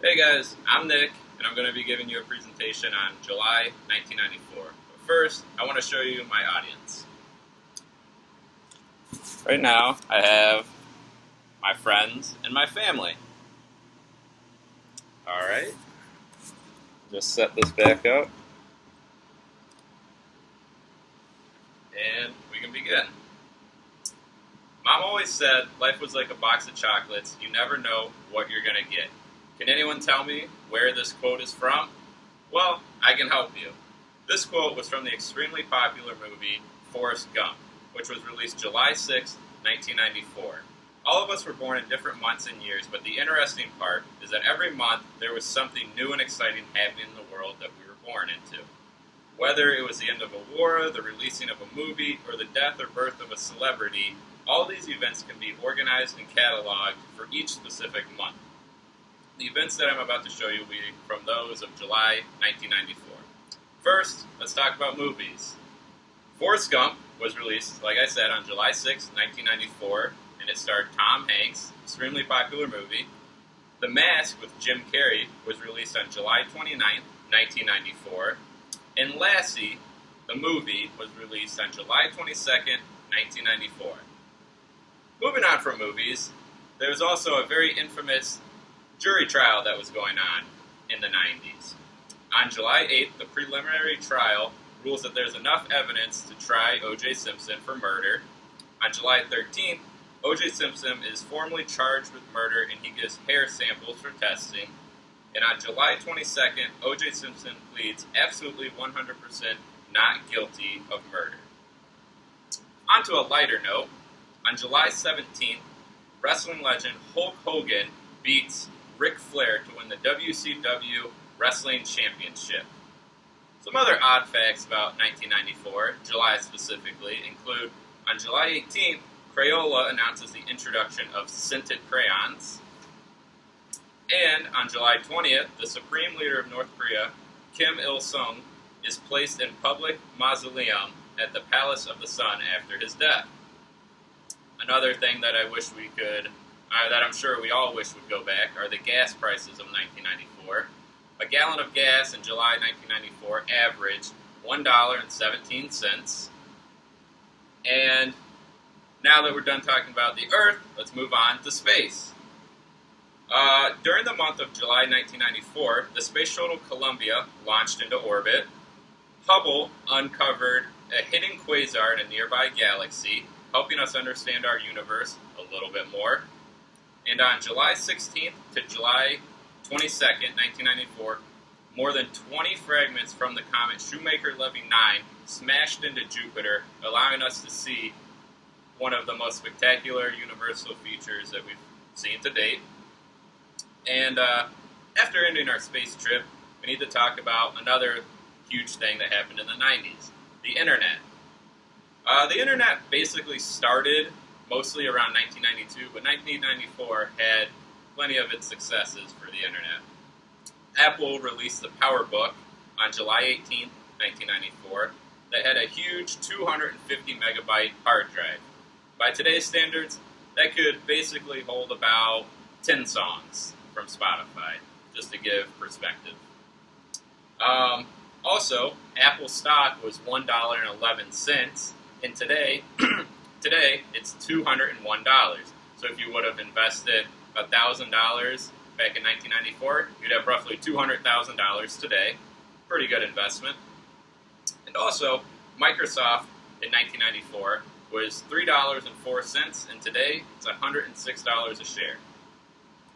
Hey guys, I'm Nick, and I'm going to be giving you a presentation on July 1994. But first, I want to show you my audience. Right now, I have my friends and my family. Alright, just set this back up, and we can begin. Mom always said life was like a box of chocolates. You never know what you're going to get. Can anyone tell me where this quote is from? Well, I can help you. This quote was from the extremely popular movie Forrest Gump, which was released July 6, 1994. All of us were born in different months and years, but the interesting part is that every month there was something new and exciting happening in the world that we were born into. Whether it was the end of a war, the releasing of a movie, or the death or birth of a celebrity, all these events can be organized and cataloged for each specific month. The events that I'm about to show you will be from those of July 1994. First, let's talk about movies. Forrest Gump was released, like I said, on July 6, 1994, and it starred Tom Hanks, extremely popular movie. The Mask with Jim Carrey was released on July 29, 1994, and Lassie, the movie, was released on July 22, 1994. Moving on from movies, there was also a very infamous jury trial that was going on in the 90s. On July 8th, the preliminary trial rules that there's enough evidence to try O.J. Simpson for murder. On July 13th, O.J. Simpson is formally charged with murder and he gives hair samples for testing. And on July 22nd, O.J. Simpson pleads absolutely 100% not guilty of murder. On to a lighter note, on July 17th, wrestling legend Hulk Hogan beats Ric Flair to win the WCW Wrestling Championship. Some other odd facts about 1994, July specifically, include on July 18th, Crayola announces the introduction of scented crayons. And on July 20th, the Supreme Leader of North Korea, Kim Il-sung, is placed in public mausoleum at the Palace of the Sun after his death. Another thing that I wish we could that I'm sure we all wish would go back, are the gas prices of 1994. A gallon of gas in July 1994 averaged $1.17. And now that we're done talking about the Earth, let's move on to space. During the month of July 1994, the Space Shuttle Columbia launched into orbit. Hubble uncovered a hidden quasar in a nearby galaxy, helping us understand our universe a little bit more. And on July 16th to July 22nd, 1994, more than 20 fragments from the comet Shoemaker-Levy 9 smashed into Jupiter, allowing us to see one of the most spectacular universal features that we've seen to date. And after ending our space trip, we need to talk about another huge thing that happened in the 90s, the Internet. The Internet basically started mostly around 1992, but 1994 had plenty of its successes for the Internet. Apple released the PowerBook on July 18, 1994, that had a huge 250 megabyte hard drive. By today's standards, that could basically hold about 10 songs from Spotify, just to give perspective. Also, Apple stock was $1.11, and today it's $201. So if you would have invested $1,000 back in 1994, you'd have roughly $200,000 today. Pretty good investment. And also, Microsoft in 1994 was $3.04, and today it's $106 a share.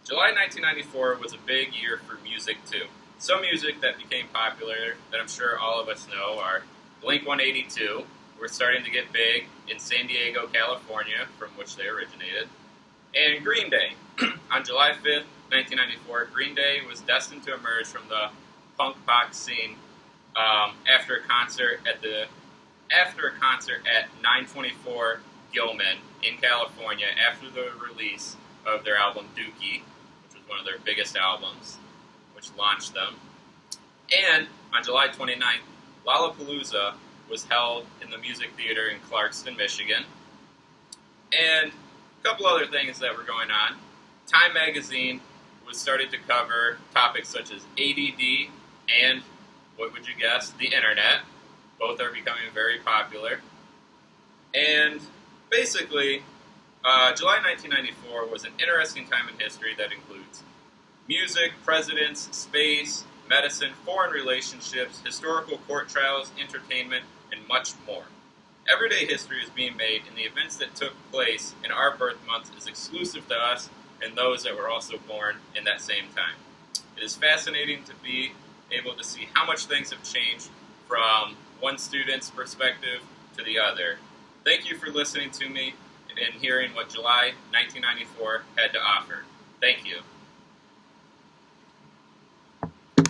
July 1994 was a big year for music too. Some music that became popular that I'm sure all of us know are Blink-182. We're starting to get big in San Diego, California, from which they originated. And Green Day. On July 5th, 1994, Green Day was destined to emerge from the punk rock scene after a concert at 924 Gilman in California after the release of their album Dookie, which was one of their biggest albums, which launched them. And on July 29th, Lollapalooza was held in the Music Theater in Clarkston, Michigan. And a couple other things that were going on. Time magazine was started to cover topics such as ADD and, what would you guess, the internet. Both are becoming very popular. And basically, July 1994 was an interesting time in history that includes music, presidents, space, medicine, foreign relationships, historical court trials, entertainment, and much more. Everyday history is being made, and the events that took place in our birth month is exclusive to us and those that were also born in that same time. It is fascinating to be able to see how much things have changed from one student's perspective to the other. Thank you for listening to me and hearing what July 1994 had to offer. Thank you.